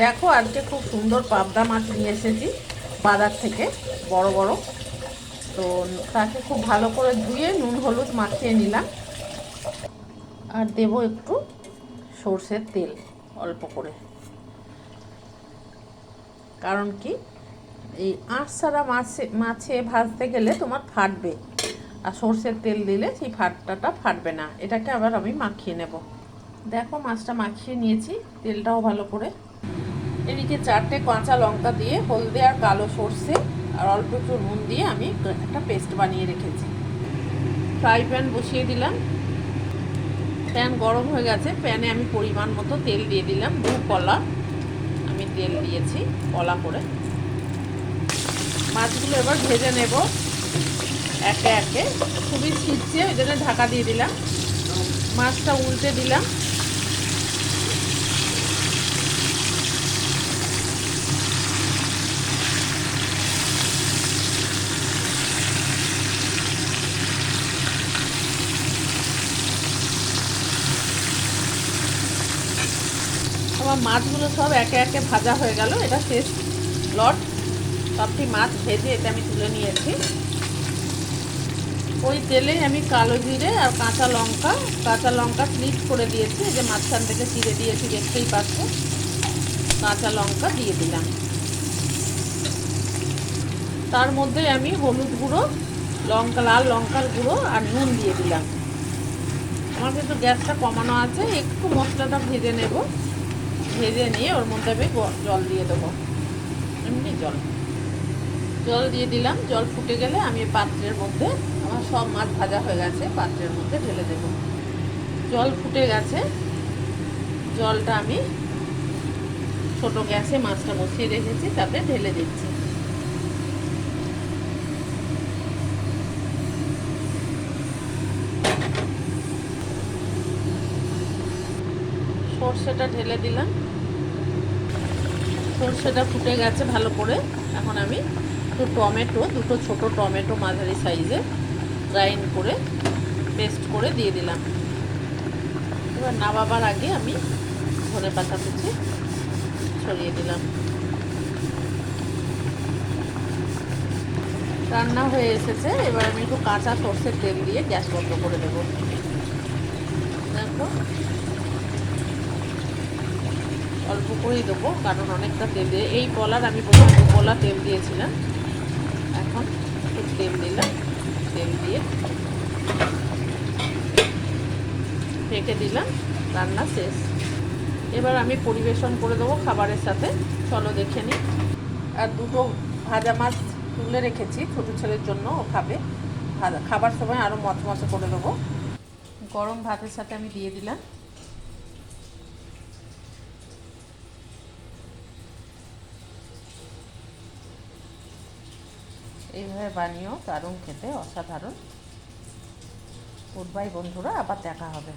দেখো আজকে খুব সুন্দর পাবদা মাছ নিয়ে এসেছি বাজার থেকে, বড় বড়। তো তাকে খুব ভালো করে ধুয়ে নুন হলুদ মাখিয়ে নিলাম, আর দেব একটু সর্ষের তেল অল্প করে। কারণ কি, এই আঁশ ছাড়া মাছে ভাজতে গেলে তোমার ফাটবে, আর সর্ষের তেল দিলে সেই ফাটটা ফাটবে না। এটাকে আবার আমি মাখিয়ে নেব। দেখো মাছটা মাখিয়ে নিয়েছি, তেলটাও ভালো করে। এদিকে 4টে কাঁচা লঙ্কা দিয়ে হলদে আর কালো সর্ষে আর অল্প একটু নুন দিয়ে আমি একটা পেস্ট বানিয়ে রেখেছি। ফ্রাই প্যান বসিয়ে দিলাম, প্যান গরম হয়ে গেছে। প্যানে আমি পরিমাণ মতো তেল দিয়ে দিলাম, 2 কলা আমি তেল দিয়েছি কলা করে। মাছগুলো এবার ভেজে নেব একে একে। খুবই ছিটছে, ওই জন্য ঢাকা দিয়ে দিলাম। মাছটা উল্টে দিলাম। আমার মাছগুলো সব একে একে ভাজা হয়ে গেল। এটা শেষ লট, সবটি মাছ ভেজে এটা আমি তুলে নিয়েছি। ওই তেলে আমি কালো জিরে আর কাঁচা লঙ্কা স্লিপ করে দিয়েছি, যে মাঝখান থেকে চিড়ে দিয়েছি, দেখতেই পাচ্ছ। কাঁচা লঙ্কা দিয়ে দিলাম। তার মধ্যে আমি হলুদ গুঁড়ো, লাল লঙ্কার গুঁড়ো আর নুন দিয়ে দিলাম। আমার কিন্তু গ্যাসটা কমানো আছে। একটু মশলাটা ভেজে নেব, ভেজে নিয়ে ওর মধ্যে আমি জল দিয়ে দেবো। এমনি জল দিয়ে দিলাম। জল ফুটে গেলে আমি পাত্রের মধ্যে, আমার সব মাছ ভাজা হয়ে গেছে, পাত্রের মধ্যে ঢেলে দেব। জল ফুটে গেছে, জলটা আমি ছোট গ্যাসে মাছটা বসিয়ে রেখেছি, তাতে ঢেলে দিচ্ছি। সর্ষেটা ঢেলে দিলাম। সর্ষেটা ফুটে গেছে ভালো করে। এখন আমি দুটো ছোট টমেটো মাঝারি সাইজে গ্রাইন্ড করে পেস্ট করে দিয়ে দিলাম। এবার নামাবার আগে আমি ধনেপাতা কুচি ছড়িয়ে দিলাম। রান্না হয়ে এসেছে। এবার আমি একটু কাঁচা সর্ষের তেল দিয়ে গ্যাস বন্ধ করে দেবো। দেখো অল্প করেই দেবো, কারণ অনেকটা তেল দিয়ে এই কলার আমি প্রথমে 2 কলা তেল দিয়েছিলাম। এখন একটু তেল দিলাম, তেল দিয়ে ঢেকে দিলাম। রান্না শেষ। এবার আমি পরিবেশন করে দেবো খাবারের সাথে। চলো দেখে নিই। আর দুটো ভাজা মাছ তুলে রেখেছি ছোটো ছেলের জন্য, ও খাবে। খাবার সময় আরও মচমচে করে দেবো। গরম ভাতের সাথে আমি দিয়ে দিলাম। এইভাবে বানিয়েও দারুণ খেতে, অসাধারণ। গুড বাই বন্ধুরা, আবার দেখা হবে।